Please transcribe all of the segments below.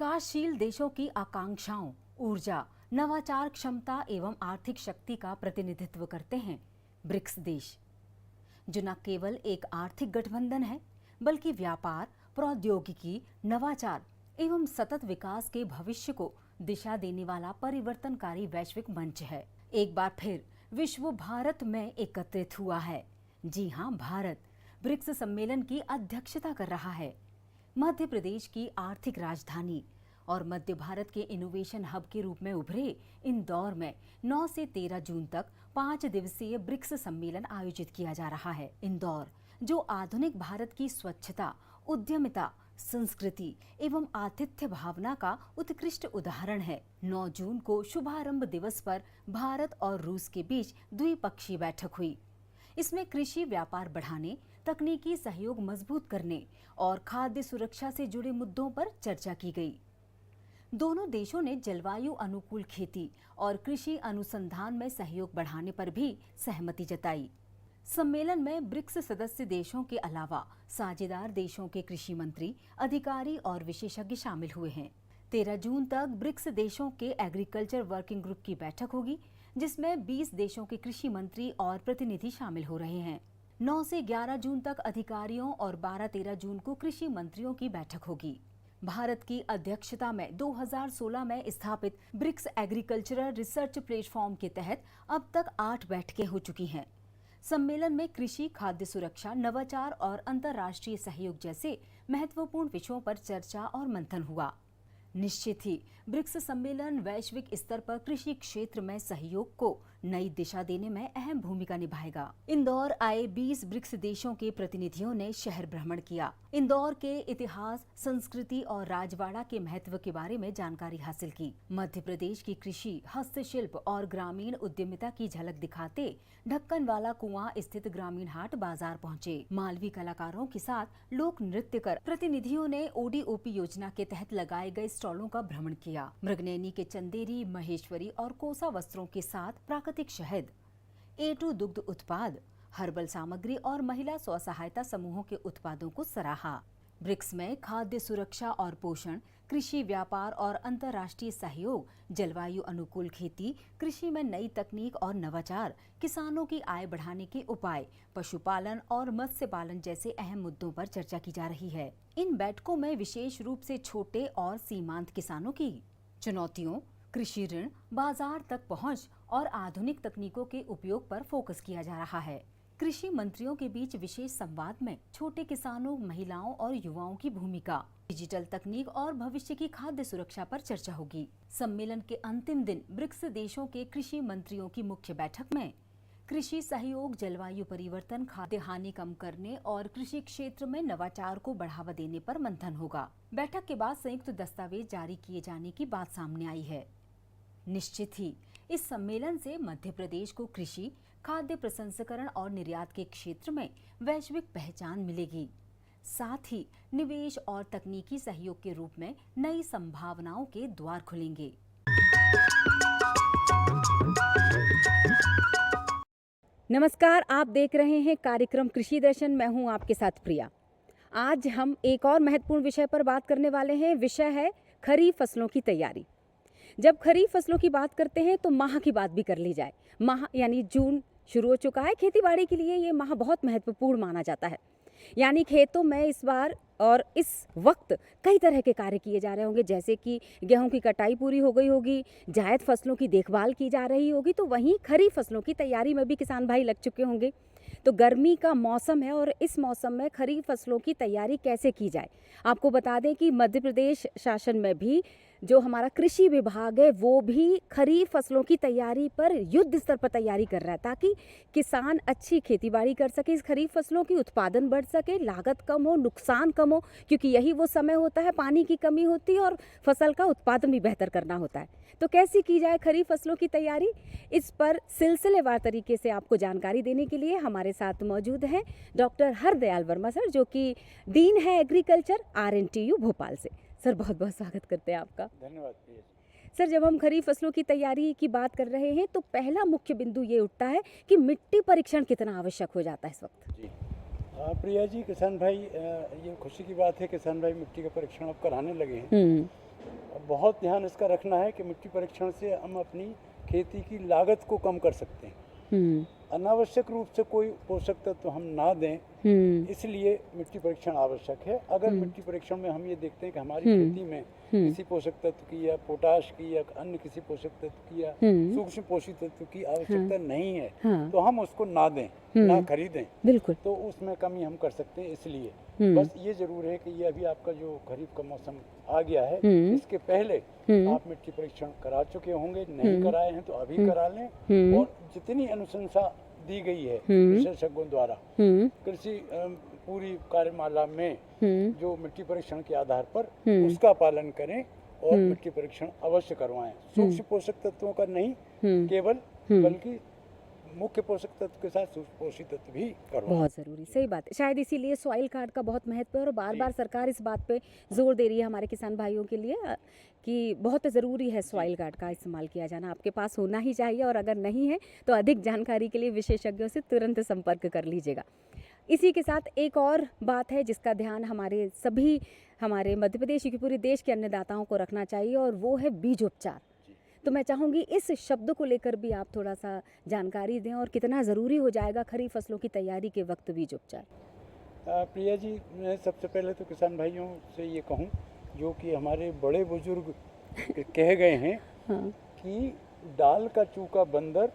विकासशील देशों की आकांक्षाओं, ऊर्जा, नवाचार क्षमता एवं आर्थिक शक्ति का प्रतिनिधित्व करते हैं ब्रिक्स देश, जो न केवल एक आर्थिक गठबंधन है बल्कि व्यापार, प्रौद्योगिकी, नवाचार एवं सतत विकास के भविष्य को दिशा देने वाला परिवर्तनकारी वैश्विक मंच है। एक बार फिर विश्व भारत में एकत्रित हुआ है। जी हां, भारत ब्रिक्स सम्मेलन की अध्यक्षता कर रहा है। मध्य प्रदेश की आर्थिक राजधानी और मध्य भारत के इनोवेशन हब के रूप में उभरे इंदौर में 9 से 13 जून तक 5 दिवसीय ब्रिक्स सम्मेलन आयोजित किया जा रहा है। इंदौर, जो आधुनिक भारत की स्वच्छता, उद्यमिता, संस्कृति एवं आतिथ्य भावना का उत्कृष्ट उदाहरण है। 9 जून को शुभारंभ दिवस पर भारत और रूस के बीच द्विपक्षीय बैठक हुई। इसमें कृषि व्यापार बढ़ाने, तकनीकी सहयोग मजबूत करने और खाद्य सुरक्षा से जुड़े मुद्दों पर चर्चा की गई। दोनों देशों ने जलवायु अनुकूल खेती और कृषि अनुसंधान में सहयोग बढ़ाने पर भी सहमति जताई। सम्मेलन में ब्रिक्स सदस्य देशों के अलावा साझेदार देशों के कृषि मंत्री, अधिकारी और विशेषज्ञ शामिल हुए हैं। 13 जून तक ब्रिक्स देशों के एग्रीकल्चर वर्किंग ग्रुप की बैठक होगी, जिसमें 20 देशों के कृषि मंत्री और प्रतिनिधि शामिल हो रहे हैं। 9 से 11 जून तक अधिकारियों और 12-13 जून को कृषि मंत्रियों की बैठक होगी। भारत की अध्यक्षता में 2016 में स्थापित ब्रिक्स एग्रीकल्चरल रिसर्च प्लेटफॉर्म के तहत अब तक 8 बैठकें हो चुकी हैं। सम्मेलन में कृषि, खाद्य सुरक्षा, नवाचार और अंतर्राष्ट्रीय सहयोग जैसे महत्वपूर्ण विषयों पर चर्चा और मंथन हुआ। निश्चित ही ब्रिक्स सम्मेलन वैश्विक स्तर पर कृषि क्षेत्र में सहयोग को नई दिशा देने में अहम भूमिका निभाएगा। इंदौर आए 20 ब्रिक्स देशों के प्रतिनिधियों ने शहर भ्रमण किया। इंदौर के इतिहास, संस्कृति और राजवाड़ा के महत्व के बारे में जानकारी हासिल की। मध्य प्रदेश की कृषि, हस्तशिल्प और ग्रामीण उद्यमिता की झलक दिखाते ढक्कन वाला कुआं स्थित ग्रामीण हाट बाजार पहुँचे। मालवी कलाकारों के साथ लोक नृत्य कर प्रतिनिधियों ने ODOP योजना के तहत लगाए गए स्टॉलों का भ्रमण किया। मृगनैनी के चंदेरी, महेश्वरी और कोसा वस्त्रों के साथ प्राकृतिक शहद, A2 दुग्ध उत्पाद, हर्बल सामग्री और महिला स्व सहायता समूहों के उत्पादों को सराहा। ब्रिक्स में खाद्य सुरक्षा और पोषण, कृषि व्यापार और अंतर्राष्ट्रीय सहयोग, जलवायु अनुकूल खेती, कृषि में नई तकनीक और नवाचार, किसानों की आय बढ़ाने के उपाय, पशुपालन और मत्स्य पालन जैसे अहम मुद्दों पर चर्चा की जा रही है। इन बैठकों में विशेष रूप से छोटे और सीमांत किसानों की चुनौतियों, कृषि ऋण, बाजार तक पहुंच और आधुनिक तकनीकों के उपयोग पर फोकस किया जा रहा है। कृषि मंत्रियों के बीच विशेष संवाद में छोटे किसानों, महिलाओं और युवाओं की भूमिका, डिजिटल तकनीक और भविष्य की खाद्य सुरक्षा पर चर्चा होगी। सम्मेलन के अंतिम दिन ब्रिक्स देशों के कृषि मंत्रियों की मुख्य बैठक में कृषि सहयोग, जलवायु परिवर्तन, खाद्य हानि कम करने और कृषि क्षेत्र में नवाचार को बढ़ावा देने पर मंथन होगा। बैठक के बाद संयुक्त दस्तावेज जारी किए जाने की बात सामने आई है। निश्चित ही इस सम्मेलन से मध्य प्रदेश को कृषि, खाद्य प्रसंस्करण और निर्यात के क्षेत्र में वैश्विक पहचान मिलेगी। साथ ही निवेश और तकनीकी सहयोग के रूप में नई संभावनाओं के द्वार खुलेंगे। नमस्कार, आप देख रहे हैं कार्यक्रम कृषि दर्शन। मैं हूं आपके साथ प्रिया। आज हम एक और महत्वपूर्ण विषय पर बात करने वाले हैं। विषय है खरीफ फसलों की तैयारी। जब खरीफ फसलों की बात करते हैं तो माह की बात भी कर ली जाए। माह यानी जून शुरू हो चुका है। खेतीबाड़ी के लिए ये माह बहुत महत्वपूर्ण माना जाता है। यानी खेतों में इस बार और इस वक्त कई तरह के कार्य किए जा रहे होंगे, जैसे कि गेहूं की कटाई पूरी हो गई होगी, जायद फसलों की देखभाल की जा रही होगी, तो वहीं खरीफ फसलों की तैयारी में भी किसान भाई लग चुके होंगे। तो गर्मी का मौसम है और इस मौसम में खरीफ फसलों की तैयारी कैसे की जाए। आपको बता दें कि मध्य प्रदेश शासन में भी जो हमारा कृषि विभाग है वो भी खरीफ फसलों की तैयारी पर युद्ध स्तर पर तैयारी कर रहा है, ताकि किसान अच्छी खेतीबाड़ी कर सके, इस खरीफ फसलों की उत्पादन बढ़ सके, लागत कम हो, नुकसान कम हो, क्योंकि यही वो समय होता है, पानी की कमी होती है और फसल का उत्पादन भी बेहतर करना होता है। तो कैसे की जाए खरीफ फसलों की तैयारी, इस पर सिलसिलेवार तरीके से आपको जानकारी देने के लिए हमारे साथ मौजूद हैं डॉक्टर हरदयाल वर्मा सर, जो कि डीन है एग्रीकल्चर RNTU भोपाल से। सर, बहुत बहुत स्वागत करते हैं आपका। धन्यवाद। सर, जब हम खरीफ फसलों की तैयारी की बात कर रहे हैं तो पहला मुख्य बिंदु ये उठता है कि मिट्टी परीक्षण कितना आवश्यक हो जाता है इस वक्त। जी प्रिया जी, किसान भाई, ये खुशी की बात है किसान भाई मिट्टी का परीक्षण अब कराने लगे हैं। बहुत ध्यान इसका रखना है कि मिट्टी परीक्षण से हम अपनी खेती की लागत को कम कर सकते हैं। हम्म अनावश्यक रूप से कोई पोषक तत्व हम ना दें, इसलिए मिट्टी परीक्षण आवश्यक है। अगर मिट्टी परीक्षण में हम ये देखते हैं कि हमारी खेती में किसी पोषक तत्व की या पोटाश की या अन्य किसी पोषक तत्व की या सूक्ष्म पोषक तत्व की आवश्यकता नहीं है, तो हम उसको ना दें, ना खरीदें। बिल्कुल। तो उसमें कमी हम कर सकते हैं। इसलिए बस ये जरूर है कि ये अभी आपका जो खरीफ का मौसम आ गया है, इसके पहले आप मिट्टी परीक्षण करा चुके होंगे, नहीं कराए हैं तो अभी करा लें। और जितनी अनुशंसा दी गई है विशेषज्ञों द्वारा कृषि पूरी कार्यमाला में जो मिट्टी परीक्षण के आधार पर उसका पालन करें और मिट्टी परीक्षण अवश्य करवाएं। सूक्ष्म पोषक तत्वों का नहीं केवल, बल्कि मुख्य पोषक तत्व के साथ सूक्ष्म पोषक तत्व भी करवाएं। बहुत ज़रूरी, सही बात है। शायद इसीलिए सॉइल कार्ड का बहुत महत्व है और बार बार सरकार इस बात पे जोर दे रही है हमारे किसान भाइयों के लिए कि बहुत ज़रूरी है सॉइल कार्ड का इस्तेमाल किया जाना, आपके पास होना ही चाहिए। और अगर नहीं है तो अधिक जानकारी के लिए विशेषज्ञों से तुरंत संपर्क कर लीजिएगा। इसी के साथ एक और बात है जिसका ध्यान हमारे मध्य प्रदेश की पूरे देश के अन्नदाताओं को रखना चाहिए, और वो है बीजोपचार। तो मैं चाहूँगी इस शब्द को लेकर भी आप थोड़ा सा जानकारी दें और कितना ज़रूरी हो जाएगा खरीफ फसलों की तैयारी के वक्त बीजोपचार। प्रिया जी, मैं सबसे पहले तो किसान भाइयों से ये कहूँ, जो कि हमारे बड़े बुजुर्ग कह गए हैं कि डाल का चूका बंदर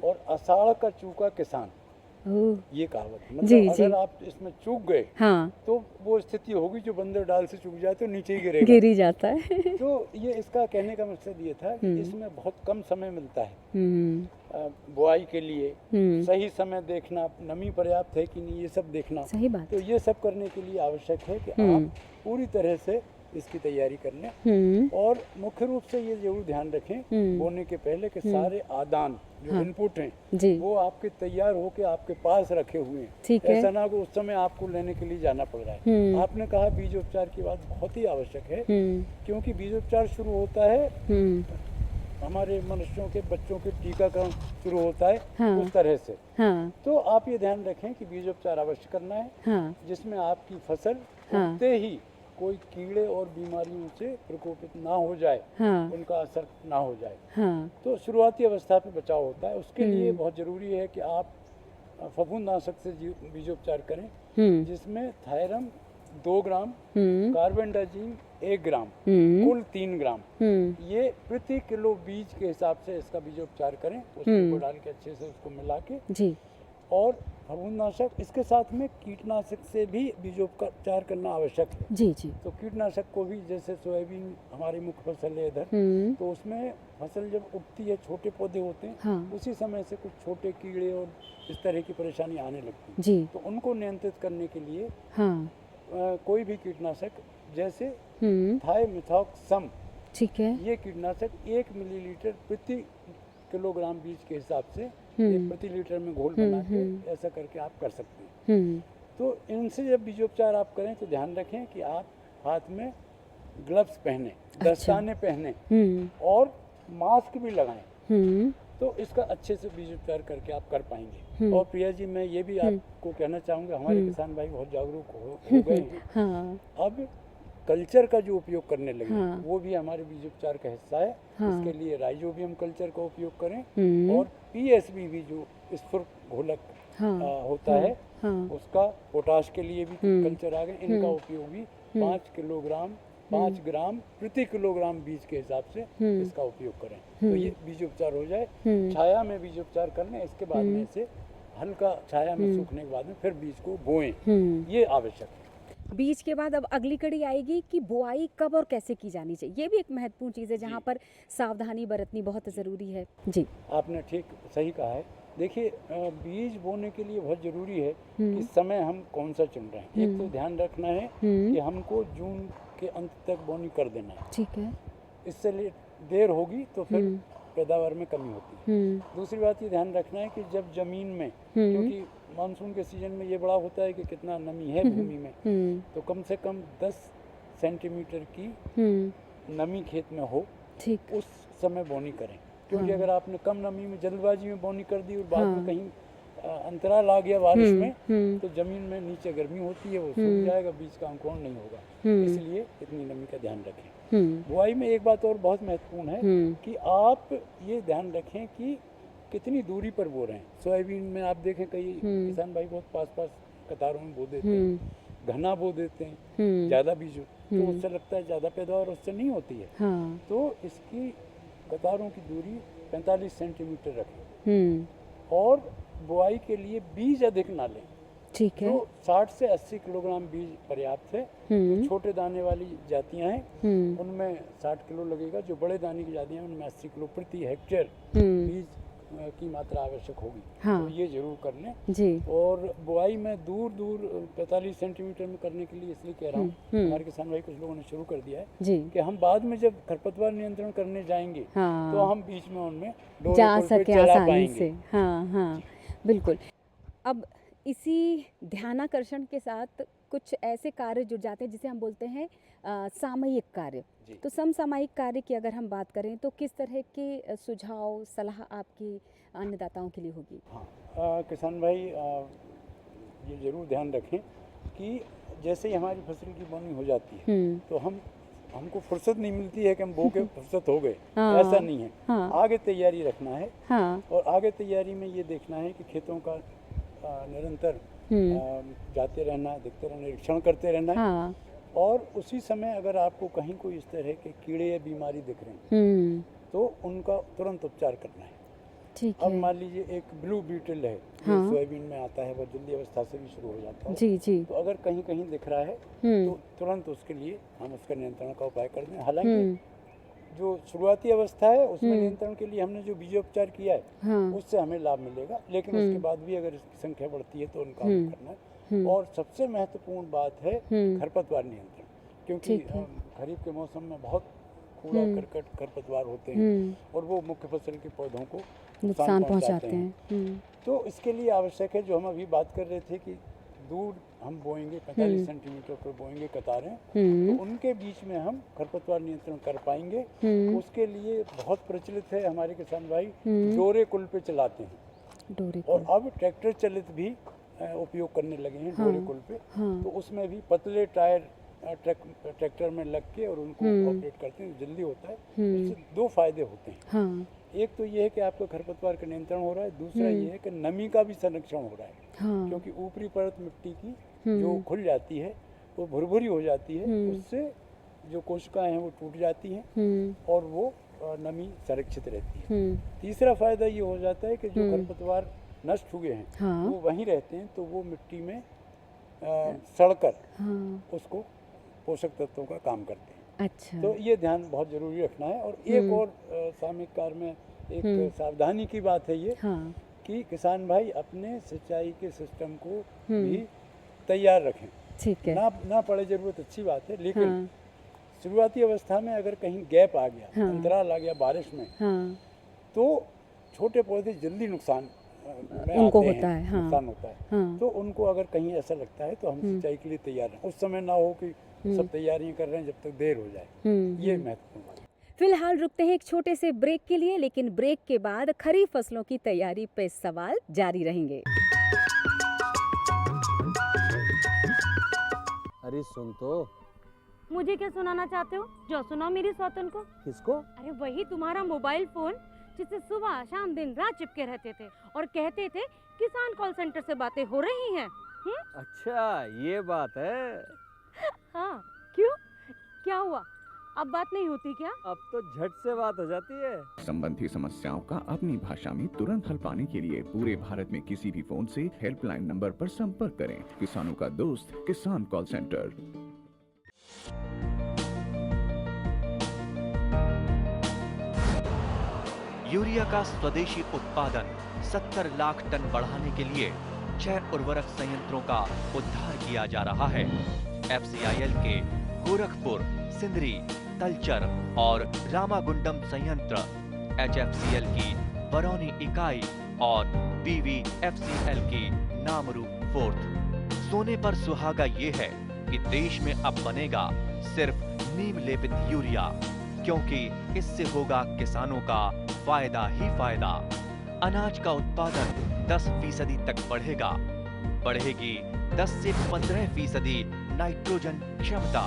और अषाढ़ का चूका किसान, ये कहावत। मतलब अगर आप इसमें चूक गए तो वो स्थिति होगी जो बंदर डाल से चूक जाए तो नीचे ही गिर ही जाता है। तो ये इसका कहने का मकसद ये था कि इसमें बहुत कम समय मिलता है बुआई के लिए। सही समय देखना, नमी पर्याप्त है कि नहीं, ये सब देखना। सही बात। तो ये सब करने के लिए आवश्यक है कि आप पूरी तरह से इसकी तैयारी कर लें। और मुख्य रूप से ये जरूर ध्यान रखें बोने के पहले कि सारे आदान जो इनपुट हैं वो आपके तैयार होके आपके पास रखे हुए हैं। ऐसा ना कि उस समय आपको लेने के लिए जाना पड़ रहा है। आपने कहा बीजोपचार की बात बहुत ही आवश्यक है, क्योंकि बीजोपचार शुरू होता है हमारे मनुष्यों के बच्चों के टीकाकरण शुरू होता है उस तरह से। तो आप ये ध्यान रखें कि बीजोपचार अवश्य करना है, जिसमें आपकी फसल उगते ही कोई कीड़े और बीमारियों से प्रकोपित ना हो जाए, उनका असर ना हो जाए। तो शुरुआती अवस्था पे बचाव होता है। उसके लिए बहुत जरूरी है कि आप फफूंदनाशक से बीजोपचार करें, जिसमें थायरम 2 ग्राम, कार्बेंडाजिम 1 ग्राम, कुल 3 ग्राम, ये प्रति किलो बीज के हिसाब से इसका बीजोपचार करें। उसको डाल के अच्छे से उसको मिला के और फफूंदनाशक, इसके साथ में कीटनाशक से भी बीजोपचार करना आवश्यक है। जी। तो कीटनाशक को भी, जैसे सोयाबीन हमारी मुख्य फसल है इधर, तो उसमें फसल जब उगती है छोटे पौधे होते हैं, उसी समय से कुछ छोटे कीड़े और इस तरह की परेशानी आने लगती है। तो उनको नियंत्रित करने के लिए कोई भी कीटनाशक जैसे थायमिथॉक्सम, ठीक है, ये कीटनाशक 1 मिलीलीटर प्रति किलोग्राम बीज के हिसाब से प्रति लीटर में घोल बना के ऐसा करके आप कर सकते हैं। तो इनसे जब बीजोपचार आप करें तो ध्यान रखें कि आप हाथ में ग्लव्स पहने, दस्ताने पहने और मास्क भी लगाएं। तो इसका अच्छे से बीजोपचार करके आप कर पाएंगे। और प्रिया जी, मैं ये भी आपको कहना चाहूँगा, हमारे किसान भाई बहुत जागरूक हो गए हैं। अब कल्चर का जो उपयोग करने लगे वो भी हमारे बीजोपचार का हिस्सा है। इसके लिए राइजोबियम कल्चर का उपयोग करें और पीएसबी भी जो स्फुर घोलक होता है उसका, पोटाश के लिए भी कल्चर आ गए, इनका उपयोग भी 5 ग्राम प्रति किलोग्राम बीज के हिसाब से इसका उपयोग करें। तो ये बीजोपचार हो जाए। छाया में बीजोपचार कर लें, इसके बाद में इसे हल्का छाया में सूखने के बाद में फिर बीज को बोएं, ये आवश्यक है। बीज के बाद अब अगली कड़ी आएगी कि बुआई कब और कैसे की जानी चाहिए। ये भी एक महत्वपूर्ण चीज़ है जहाँ पर सावधानी बरतनी बहुत ज़रूरी है। जी, आपने ठीक सही कहा है। देखिए, बीज बोने के लिए बहुत ज़रूरी है कि समय हम कौन सा चुन रहे हैं। एक तो ध्यान रखना है कि हमको जून के अंत तक बोनी कर देना है। ठीक है। इससे देर होगी तो फिर पैदावार में कमी होती है। दूसरी बात ये ध्यान रखना है कि जब जमीन में, क्योंकि मानसून के सीजन में ये बड़ा होता है कि कितना नमी है भूमि में, तो कम से कम 10 सेंटीमीटर की नमी खेत में हो, ठीक, उस समय बोनी करें। क्योंकि अगर आपने कम नमी में जल्दबाजी में बोनी कर दी और बाद में कहीं अंतराल आ गया बारिश में, तो जमीन में नीचे गर्मी होती है, वो सूख जाएगा, बीज का अंकुरण नहीं होगा। इसलिए इतनी नमी का ध्यान रखें। बुआई में एक बात और बहुत महत्वपूर्ण है कि आप ये ध्यान रखें कि कितनी दूरी पर बो रहे हैं। सोयाबीन में आप देखें कई किसान भाई बहुत पास पास कतारों में बो देते हैं, घना बो देते हैं, ज़्यादा बीज, तो उससे लगता है ज़्यादा पैदावार उससे नहीं होती है। तो इसकी कतारों की दूरी 45 सेंटीमीटर रखें और बुआई के लिए बीज अधिक ना लें। ठीक है। तो 60 से 80 किलोग्राम बीज पर्याप्त है। जो छोटे दाने वाली जातियां हैं उनमें 60 किलो लगेगा, जो बड़े दाने की जातियां हैं उनमें 80 किलो प्रति हेक्टेयर बीज की मात्रा आवश्यक होगी। तो ये जरूर कर लें जी। और बुआई में दूर दूर 45 सेंटीमीटर में करने के लिए इसलिए कह रहा हूँ, हमारे किसान भाई कुछ लोगों ने शुरू कर दिया है जी। कि हम बाद में जब खरपतवार नियंत्रण करने जाएंगे तो हम बीच में उनमें जा सके आसानी से। हाँ, बिल्कुल। अब इसी ध्यानाकर्षण के साथ कुछ ऐसे कार्य जुड़ जाते हैं जिसे हम बोलते हैं सामयिक कार्य। तो समसामयिक कार्य की अगर हम बात करें तो किस तरह के सुझाव सलाह आपकी अन्नदाताओं के लिए होगी? हाँ, किसान भाई ये जरूर ध्यान रखें कि जैसे ही हमारी फसल की बोनी हो जाती है तो हमको फुर्सत नहीं मिलती है कि हम बो के फुर्सत हो गए। ऐसा नहीं है। आगे तैयारी रखना है और आगे तैयारी में ये देखना है कि खेतों का निरंतर जाते रहना, देखते रहना, निरीक्षण करते रहना और उसी समय अगर आपको कहीं कोई इस तरह के कीड़े या बीमारी दिख रहे हैं तो उनका तुरंत उपचार करना है। ठीक है। अब मान लीजिए एक ब्लू बीटल है, सोयाबीन में आता है, बहुत जल्दी अवस्था से भी शुरू हो जाता है जी जी। तो अगर कहीं कहीं दिख रहा है तो तुरंत उसके लिए हम उसका नियंत्रण का उपाय कर दें। हालांकि जो शुरुआती अवस्था है उसमें नियंत्रण के लिए हमने जो बीजोपचार किया है उससे हमें लाभ मिलेगा, लेकिन उसके बाद भी अगर इसकी संख्या बढ़ती है तो उनका करना है। और सबसे महत्वपूर्ण बात है खरपतवार नियंत्रण, क्योंकि खरीफ के मौसम में बहुत कूड़ा करकट खरपतवार होते हैं और वो मुख्य फसल के पौधों को नुकसान पहुंचाते हैं। तो इसके लिए आवश्यक है, जो हम अभी बात कर रहे थे कि दूर हम बोएंगे 45 सेंटीमीटर पर बोएंगे कतारें, तो उनके बीच में हम खरपतवार नियंत्रण कर पाएंगे। उसके लिए बहुत प्रचलित है, हमारे किसान भाई डोरे कुल पे चलाते हैं और अब ट्रैक्टर चलित भी उपयोग करने लगे हैं डोरे कुल पे। तो उसमें भी पतले टायर ट्रैक्टर में लग के और उनको ऑपरेट करते हैं, जल्दी होता है। इससे दो फायदे होते हैं। एक तो ये है कि आपका खरपतवार का नियंत्रण हो रहा है, दूसरा ये है कि नमी का भी संरक्षण हो रहा है। क्योंकि ऊपरी परत मिट्टी की जो खुल जाती है वो भुरभुरी हो जाती है, उससे जो कोशिकाएं हैं वो टूट जाती हैं और वो नमी संरक्षित रहती है। तीसरा फायदा ये हो जाता है कि जो खरपतवार नष्ट हुए हैं वो वहीं रहते हैं, तो वो मिट्टी में सड़कर उसको पोषक तत्वों का काम करते हैं। अच्छा। तो ये ध्यान बहुत जरूरी रखना है। और एक और सामयिक कार्य में एक सावधानी की बात है ये कि किसान भाई अपने सिंचाई के सिस्टम को भी तैयार रखें। ठीक है। ना पड़े जरूरत अच्छी बात है, लेकिन शुरुआती अवस्था में अगर कहीं गैप आ गया, अंतराल आ गया बारिश में, तो छोटे पौधे जल्दी नुकसान उनको होता है। नुकसान होता है। तो उनको अगर कहीं ऐसा लगता है तो हम सिंचाई के लिए तैयार हैं। उस समय ना हो कि सब तैयारियां कर रहे हैं जब तक देर हो जाए। ये महत्वपूर्ण बात है। फिलहाल रुकते हैं एक छोटे से ब्रेक के लिए, लेकिन ब्रेक के बाद खरीफ फसलों की तैयारी पे सवाल जारी रहेंगे। अरे सुन तो। मुझे क्या सुनाना चाहते हो? जो सुनाओ मेरी सौतन को। किसको? अरे वही तुम्हारा मोबाइल फोन जिससे सुबह शाम दिन रात चिपके रहते थे और कहते थे किसान कॉल सेंटर से बातें हो रही हैं। अच्छा ये बात है। हाँ क्यों, क्या हुआ? अब बात नहीं होती क्या? अब तो झट से बात हो जाती है। संबंधी समस्याओं का अपनी भाषा में तुरंत हल पाने के लिए पूरे भारत में किसी भी फोन से हेल्पलाइन नंबर पर संपर्क करें। किसानों का दोस्त किसान कॉल सेंटर। यूरिया का स्वदेशी उत्पादन 70 लाख टन बढ़ाने के लिए 6 उर्वरक संयंत्रों का उद्धार किया जा रहा है। FCIL के गोरखपुर, सिंदरी, तलचर और रामागुंडम संयंत्र, HFCL की बरौनी इकाई और BVFCL की नामरू फोर्थ। सोने पर सुहागा ये है कि देश में अब बनेगा सिर्फ नीम लेपित यूरिया, क्योंकि इससे होगा किसानों का फायदा ही फायदा। अनाज का उत्पादन 10% तक बढ़ेगा। बढ़ेगी 10 से 15% नाइट्रोजन क्षमता।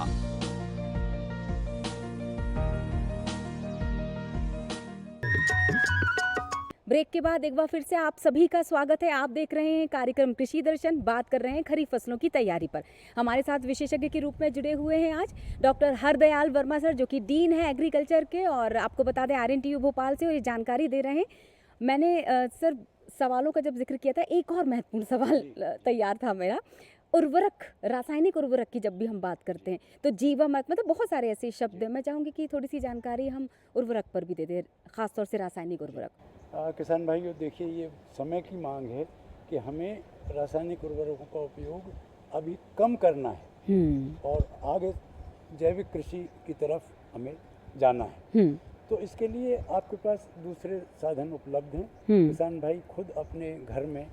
ब्रेक के बाद एक बार फिर से आप सभी का स्वागत है। आप देख रहे हैं कार्यक्रम कृषि दर्शन। बात कर रहे हैं खरीफ फसलों की तैयारी पर। हमारे साथ विशेषज्ञ के रूप में जुड़े हुए हैं आज डॉक्टर हरदयाल वर्मा सर, जो कि डीन है एग्रीकल्चर के, और आपको बता दें RNTU भोपाल से, और ये जानकारी दे रहे हैं। मैंने सर सवालों का जब जिक्र किया था, एक और महत्वपूर्ण सवाल तैयार था मेरा। उर्वरक, रासायनिक उर्वरक की जब भी हम बात करते हैं तो जीवामृत, मतलब बहुत सारे ऐसे शब्द हैं। मैं चाहूँगी कि थोड़ी सी जानकारी हम उर्वरक पर भी दे दें, खासतौर से रासायनिक उर्वरक। किसान भाइयों, देखिए, ये समय की मांग है कि हमें रासायनिक उर्वरकों का उपयोग अभी कम करना है और आगे जैविक कृषि की तरफ हमें जाना है। तो इसके लिए आपके पास दूसरे साधन उपलब्ध हैं। किसान भाई खुद अपने घर में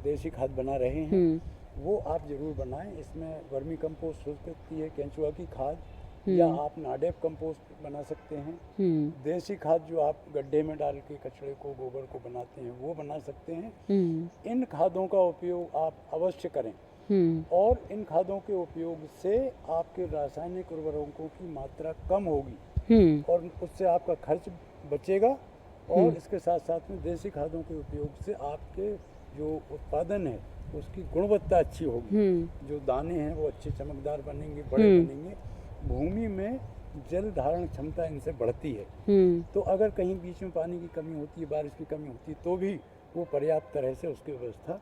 देसी खाद बना रहे हैं, वो आप जरूर बनाएं। इसमें वर्मी कंपोस्ट हो सकती है, केंचुआ की खाद, या आप नाडेप कंपोस्ट बना सकते हैं। देसी खाद जो आप गड्ढे में डाल के कचरे को, गोबर को बनाते हैं, वो बना सकते हैं। इन खादों का उपयोग आप अवश्य करें और इन खादों के उपयोग से आपके रासायनिक उर्वरकों की मात्रा कम होगी और उससे आपका खर्च बचेगा। और इसके साथ साथ में देसी खादों के उपयोग से आपके जो उत्पादन है उसकी गुणवत्ता अच्छी होगी। जो दाने हैं वो अच्छे चमकदार बनेंगे, बड़े बनेंगे। भूमि में जल धारण क्षमता इनसे बढ़ती है। तो अगर कहीं बीच में पानी की कमी होती है, बारिश की कमी होती है, तो भी वो पर्याप्त तरह से उसकी व्यवस्था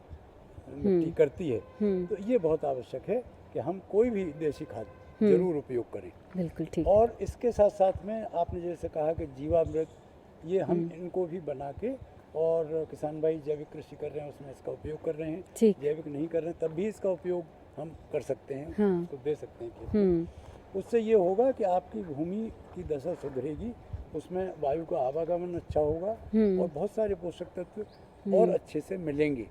मिट्टी करती है। तो ये बहुत आवश्यक है कि हम कोई भी देसी खाद जरूर उपयोग करें। बिल्कुल ठीक। और इसके साथ साथ में आपने जैसे कहा कि जीवामृत, ये हम इनको भी बना के, और किसान भाई जैविक कृषि कर रहे हैं उसमें इसका उपयोग कर रहे हैं, जैविक नहीं कर रहे हैं तब भी इसका उपयोग हम कर सकते हैं, उसको दे सकते हैं खेत में। उससे ये होगा कि आपकी भूमि की दशा सुधरेगी, उसमें वायु का आवागमन अच्छा होगा और बहुत सारे पोषक तत्व और अच्छे से मिलेंगे।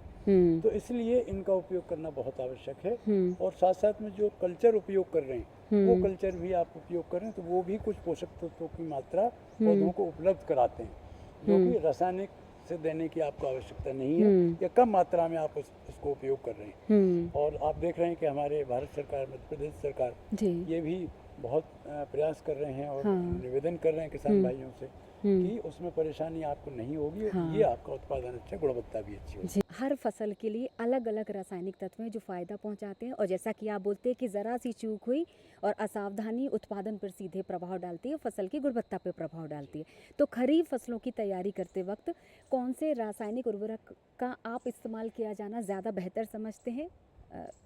तो इसलिए इनका उपयोग करना बहुत आवश्यक है। और साथ साथ में जो कल्चर उपयोग कर रहे हैं वो कल्चर भी आप उपयोग करें, तो वो भी कुछ पोषक तत्वों की मात्रा पौधों को उपलब्ध कराते हैं, जो कि रासायनिक से देने की आपको आवश्यकता नहीं है, या कम मात्रा में आप उसको उपयोग कर रहे हैं। और आप देख रहे हैं कि हमारे भारत सरकार, मध्य प्रदेश सरकार ये भी बहुत प्रयास कर रहे हैं और निवेदन कर रहे हैं किसान भाइयों से कि उसमें परेशानी आपको नहीं होगी। ये आपका उत्पादन अच्छा, गुणवत्ता भी अच्छी होगी। हर फसल के लिए अलग अलग रासायनिक तत्व हैं जो फायदा पहुंचाते हैं, और जैसा कि आप बोलते हैं कि ज़रा सी चूक हुई और असावधानी उत्पादन पर सीधे प्रभाव डालती है, फसल की गुणवत्ता पर प्रभाव डालती है। तो खरीफ फसलों की तैयारी करते वक्त कौन से रासायनिक उर्वरक का आप इस्तेमाल किया जाना ज़्यादा बेहतर समझते हैं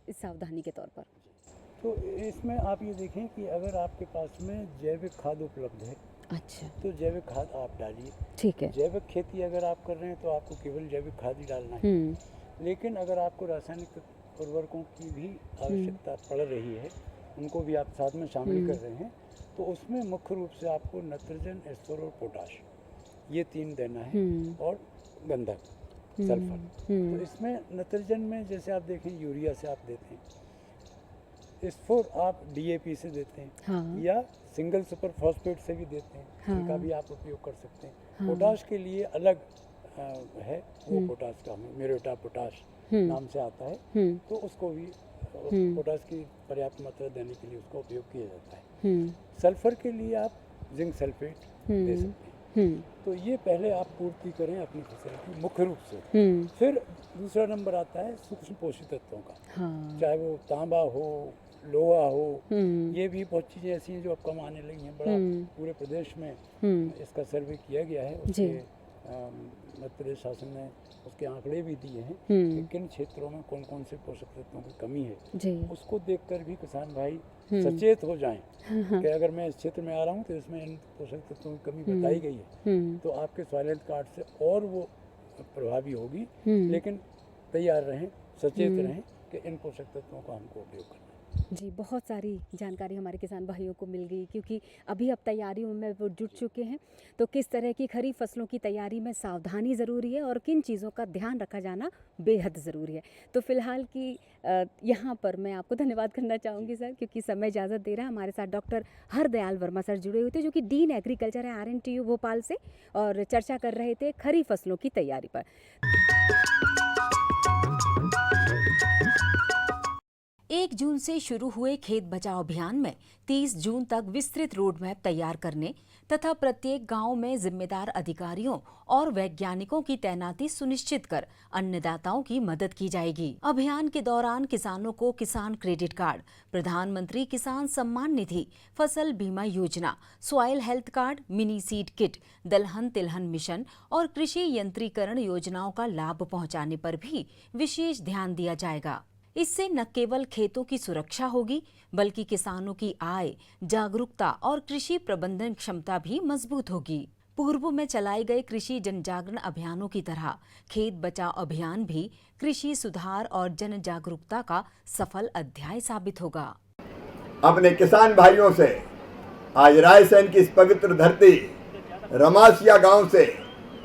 इस सावधानी के तौर पर? तो इसमें आप ये देखें कि अगर आपके पास में जैविक खाद उपलब्ध है, अच्छा, तो जैविक खाद आप डालिए। ठीक है। जैविक खेती अगर आप कर रहे हैं तो आपको केवल जैविक खाद ही डालना है। लेकिन अगर आपको रासायनिक उर्वरकों की भी आवश्यकता पड़ रही है, उनको भी आप साथ में शामिल कर रहे हैं, तो उसमें मुख्य रूप से आपको नाइट्रोजन, एस्फर और पोटाश, ये 3 देना है, और गंधक, सल्फर। तो इसमें नाइट्रोजन में जैसे आप देखें यूरिया से आप देते हैं, एस्फर आप DAP से देते हैं, या सिंगल सुपर फॉस्फेट से भी देते हैं, इनका भी आप उपयोग कर सकते हैं। पोटाश के लिए अलग है, वो पोटाश का हमें म्यूरेट ऑफ पोटाश नाम से आता है, तो उसको भी पोटाश की पर्याप्त मात्रा देने के लिए उसका उपयोग किया जाता है। सल्फर के लिए आप जिंक सल्फेट दे सकते हैं। तो ये पहले आप पूर्ति करें अपनी फसल की मुख्य रूप से। फिर दूसरा नंबर आता है सूक्ष्म पोषक तत्वों का, चाहे वो तांबा हो, लोहा हो, ये भी बहुत चीज़ें ऐसी हैं जो अब कम आने लगी हैं। बड़ा पूरे प्रदेश में इसका सर्वे किया गया है, उसके मध्य प्रदेश शासन ने उसके आंकड़े भी दिए हैं कि किन क्षेत्रों में कौन कौन से पोषक तत्वों की कमी है। उसको देखकर भी किसान भाई सचेत हो जाएं कि अगर मैं इस क्षेत्र में आ रहा हूँ तो इसमें इन पोषक तत्वों की कमी बताई गई है, तो आपके सॉइल हेल्थ कार्ड से और वो प्रभावी होगी। लेकिन तैयार रहें, सचेत रहें कि इन पोषक तत्वों का हमको उपयोग करना है। जी, बहुत सारी जानकारी हमारे किसान भाइयों को मिल गई, क्योंकि अभी अब तैयारियों में वो जुट चुके हैं। तो किस तरह की खरीफ फसलों की तैयारी में सावधानी ज़रूरी है और किन चीज़ों का ध्यान रखा जाना बेहद ज़रूरी है। तो फिलहाल की यहाँ पर मैं आपको धन्यवाद करना चाहूँगी सर, क्योंकि समय इजाज़त दे रहा है। हमारे साथ डॉक्टर हरदयाल वर्मा सर जुड़े हुए थे, जो कि डीन एग्रीकल्चर है RNTU भोपाल से, और चर्चा कर रहे थे खरीफ फसलों की तैयारी पर। 1 जून से शुरू हुए खेत बचाओ अभियान में 30 जून तक विस्तृत रोड मैप तैयार करने तथा प्रत्येक गांव में जिम्मेदार अधिकारियों और वैज्ञानिकों की तैनाती सुनिश्चित कर अन्नदाताओं की मदद की जाएगी। अभियान के दौरान किसानों को किसान क्रेडिट कार्ड, प्रधानमंत्री किसान सम्मान निधि, फसल बीमा योजना, soil health card, mini seed kit, दलहन तिलहन मिशन और कृषि यंत्रीकरण योजनाओं का लाभ पहुंचाने पर भी विशेष ध्यान दिया जाएगा। इससे न केवल खेतों की सुरक्षा होगी बल्कि किसानों की आय, जागरूकता और कृषि प्रबंधन क्षमता भी मजबूत होगी। पूर्व में चलाए गए कृषि जन जागरण अभियानों की तरह खेत बचाओ अभियान भी कृषि सुधार और जन जागरूकता का सफल अध्याय साबित होगा। अपने किसान भाइयों से आज रायसेन की इस पवित्र धरती रमासिया गांव से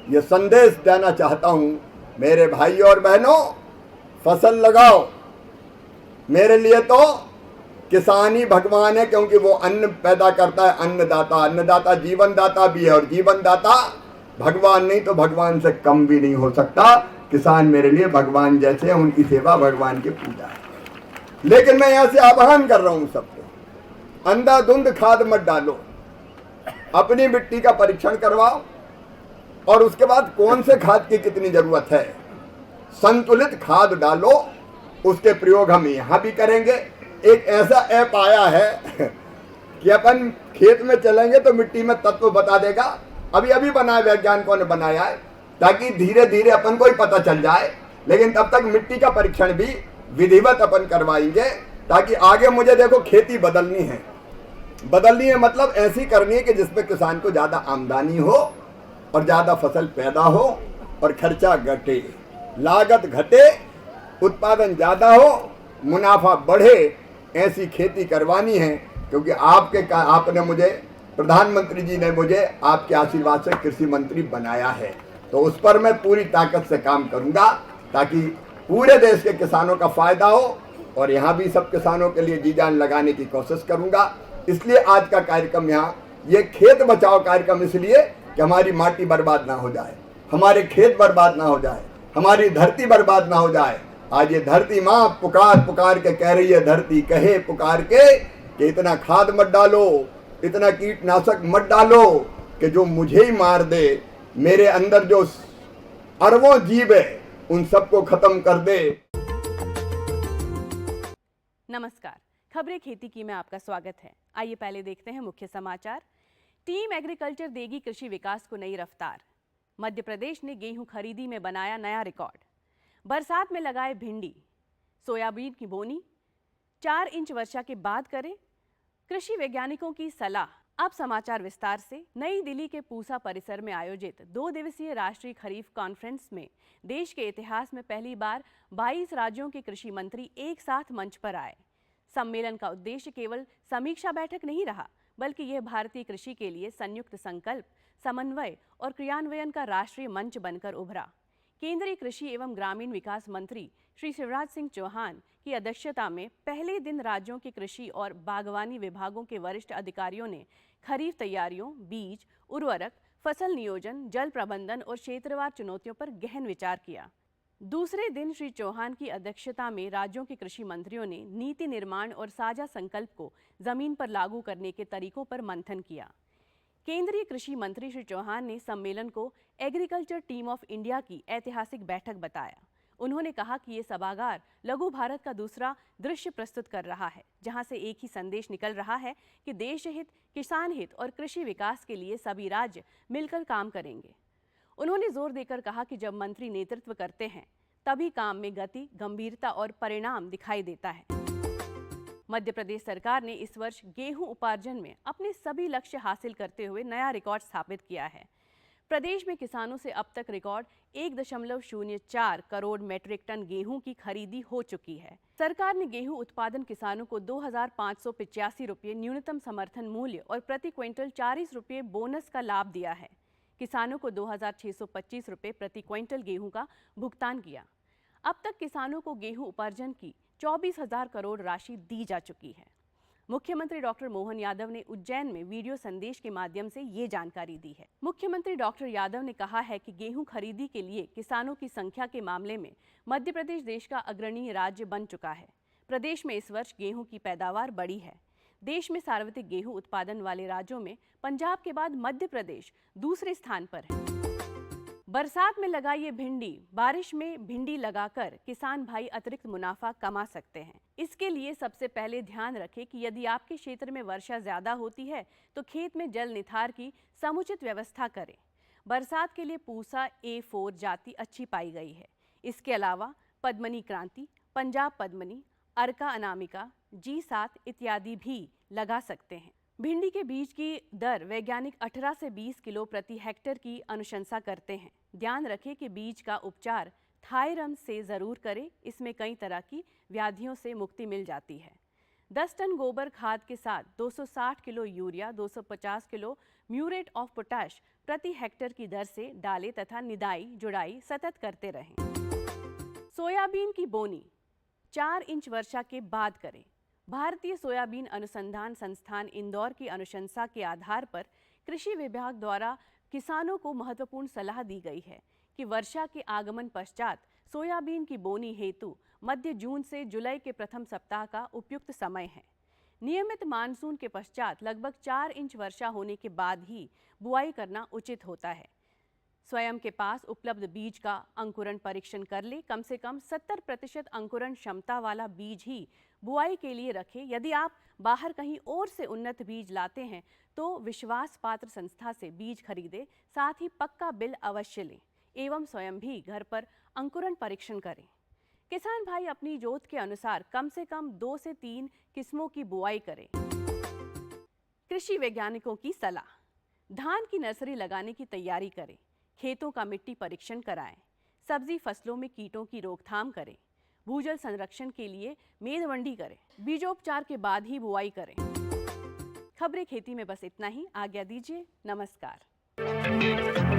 ये संदेश देना चाहता हूं, मेरे भाइयों और बहनों, फसल लगाओ। मेरे लिए तो किसान ही भगवान है, क्योंकि वो अन्न पैदा करता है, अन्नदाता। अन्नदाता जीवन दाता भी है और जीवन दाता भगवान नहीं तो भगवान से कम भी नहीं हो सकता। किसान मेरे लिए भगवान जैसे हैं, उनकी सेवा भगवान की पूजा है। लेकिन मैं यहाँ से आह्वान कर रहा हूँ सबको, अंधाधुंध खाद मत डालो, अपनी मिट्टी का परीक्षण करवाओ और उसके बाद कौन से खाद की कितनी जरूरत है, संतुलित खाद डालो। उसके प्रयोग हम यहाँ भी करेंगे। एक ऐसा ऐप आया है कि अपन खेत में चलेंगे तो मिट्टी में तत्व बता देगा। अभी अभी बनाया, वैज्ञानिकों ने बनाया है, ताकि धीरे धीरे अपन को ही पता चल जाए। लेकिन तब तक मिट्टी का परीक्षण भी विधिवत अपन करवाएंगे, ताकि आगे मुझे देखो खेती बदलनी है। बदलनी है मतलब ऐसी करनी है कि जिसमें किसान को ज़्यादा आमदनी हो और ज़्यादा फसल पैदा हो और खर्चा घटे, लागत घटे, उत्पादन ज़्यादा हो, मुनाफा बढ़े। ऐसी खेती करवानी है, क्योंकि आपने मुझे, प्रधानमंत्री जी ने मुझे आपके आशीर्वाद से कृषि मंत्री बनाया है। तो उस पर मैं पूरी ताकत से काम करूंगा ताकि पूरे देश के किसानों का फायदा हो और यहाँ भी सब किसानों के लिए जी जान लगाने की कोशिश करूंगा। इसलिए आज का कार्यक्रम यहाँ ये खेत बचाओ कार्यक्रम इसलिए कि हमारी माटी बर्बाद ना हो जाए, हमारे खेत बर्बाद ना हो जाए, हमारी धरती बर्बाद ना हो जाए। आज ये धरती माँ पुकार पुकार के कह रही है, धरती कहे पुकार के कि इतना खाद मत डालो, इतना कीटनाशक मत डालो कि जो मुझे ही मार दे। मेरे अंदर जो अरबों जीव है उन सबको खत्म कर दे। नमस्कार, खबरें खेती की में आपका स्वागत है। आइए पहले देखते हैं मुख्य समाचार। टीम एग्रीकल्चर देगी कृषि विकास को नई रफ्तार। मध्य प्रदेश ने गेहूं खरीदी में बनाया नया रिकॉर्ड। बरसात में लगाए भिंडी, सोयाबीन की बोनी 4 इंच वर्षा के बाद करें, कृषि वैज्ञानिकों की सलाह। अब समाचार विस्तार से। नई दिल्ली के पूसा परिसर में आयोजित 2 दिवसीय राष्ट्रीय खरीफ कॉन्फ्रेंस में देश के इतिहास में पहली बार 22 राज्यों के कृषि मंत्री एक साथ मंच पर आए। सम्मेलन का उद्देश्य केवल समीक्षा बैठक नहीं रहा, बल्कि यह भारतीय कृषि के लिए संयुक्त संकल्प, समन्वय और क्रियान्वयन का राष्ट्रीय मंच बनकर उभरा। केंद्रीय कृषि एवं ग्रामीण विकास मंत्री श्री शिवराज सिंह चौहान की अध्यक्षता में पहले दिन राज्यों के कृषि और बागवानी विभागों के वरिष्ठ अधिकारियों ने खरीफ तैयारियों, बीज, उर्वरक, फसल नियोजन, जल प्रबंधन और क्षेत्रवार चुनौतियों पर गहन विचार किया। दूसरे दिन श्री चौहान की अध्यक्षता में राज्यों के कृषि मंत्रियों ने नीति निर्माण और साझा संकल्प को जमीन पर लागू करने के तरीकों पर मंथन किया। केंद्रीय कृषि मंत्री श्री चौहान ने सम्मेलन को एग्रीकल्चर टीम ऑफ इंडिया की ऐतिहासिक बैठक बताया। उन्होंने कहा कि ये सभागार लघु भारत का दूसरा दृश्य प्रस्तुत कर रहा है, जहां से एक ही संदेश निकल रहा है कि देश हित, किसान हित और कृषि विकास के लिए सभी राज्य मिलकर काम करेंगे। उन्होंने जोर देकर कहा कि जब मंत्री नेतृत्व करते हैं तभी काम में गति, गंभीरता और परिणाम दिखाई देता है। मध्य प्रदेश सरकार ने इस वर्ष गेहूं उपार्जन में अपने सभी लक्ष्य हासिल करते हुए नया रिकॉर्ड स्थापित किया है। प्रदेश में किसानों से अब तक रिकॉर्ड 1.04 करोड़ मैट्रिक टन गेहूं की खरीदी हो चुकी है। सरकार ने गेहूं उत्पादन किसानों को 2,585 रुपये न्यूनतम समर्थन मूल्य और प्रति क्विंटल 40 रुपये बोनस का लाभ दिया है। किसानों को 2,625 रुपये प्रति क्विंटल गेहूं का भुगतान किया। अब तक किसानों को गेहूं उपार्जन की 24,000 करोड़ राशि दी जा चुकी है। मुख्यमंत्री डॉक्टर मोहन यादव ने उज्जैन में वीडियो संदेश के माध्यम से ये जानकारी दी है। मुख्यमंत्री डॉक्टर यादव ने कहा है कि गेहूं खरीदी के लिए किसानों की संख्या के मामले में मध्य प्रदेश देश का अग्रणी राज्य बन चुका है। प्रदेश में इस वर्ष गेहूं की पैदावार बढ़ी है। देश में सर्वाधिक गेहूं उत्पादन वाले राज्यों में पंजाब के बाद मध्य प्रदेश दूसरे स्थान पर है। बरसात में लगाइए भिंडी। बारिश में भिंडी लगाकर किसान भाई अतिरिक्त मुनाफा कमा सकते हैं। इसके लिए सबसे पहले ध्यान रखें कि यदि आपके क्षेत्र में वर्षा ज्यादा होती है तो खेत में जल निथार की समुचित व्यवस्था करें। बरसात के लिए पूसा A4 जाति अच्छी पाई गई है। इसके अलावा पद्मनी क्रांति, पंजाब पद्मनी, अर्का अनामिका, G7 इत्यादि भी लगा सकते हैं। भिंडी के बीज की दर वैज्ञानिक 18 से 20 किलो प्रति हेक्टेयर की अनुशंसा करते हैं। ध्यान रखें कि बीज का उपचार थायरम से जरूर करें। इसमें कई तरह की व्याधियों से मुक्ति मिल जाती है। 10 टन गोबर खाद के साथ 260 kilo urea, 250 kilo muriate of potash प्रति हेक्टेयर की दर से डालें तथा निदाई जुड़ाई सतत करते रहें। सोयाबीन की बोनी 4 इंच वर्षा के बाद करें। भारतीय सोयाबीन अनुसंधान संस्थान इंदौर की अनुशंसा के आधार पर कृषि विभाग द्वारा किसानों को महत्वपूर्ण सलाह दी गई है कि वर्षा के आगमन पश्चात सोयाबीन की बोनी हेतु मध्य जून से जुलाई के प्रथम सप्ताह का उपयुक्त समय है। नियमित मानसून के पश्चात लगभग 4 इंच वर्षा होने के बाद ही बुआई करना उचित होता है। स्वयं के पास उपलब्ध बीज का अंकुरण परीक्षण कर ले। कम से कम 70% अंकुरण क्षमता वाला बीज ही बुआई के लिए रखें। यदि आप बाहर कहीं और से उन्नत बीज लाते हैं तो विश्वास पात्र संस्था से बीज खरीदें। साथ ही पक्का बिल अवश्य लें एवं स्वयं भी घर पर अंकुरण परीक्षण करें। किसान भाई अपनी जोत के अनुसार कम से कम 2 से 3 किस्मों की बुआई करें। कृषि वैज्ञानिकों की सलाह। धान की नर्सरी लगाने की तैयारी करें। खेतों का मिट्टी परीक्षण कराएं। सब्जी फसलों में कीटों की रोकथाम करें। भूजल संरक्षण के लिए मेदवंडी करें। बीजोपचार के बाद ही बुआई करें। खबरें खेती में बस इतना ही। आज्ञा दीजिए। नमस्कार।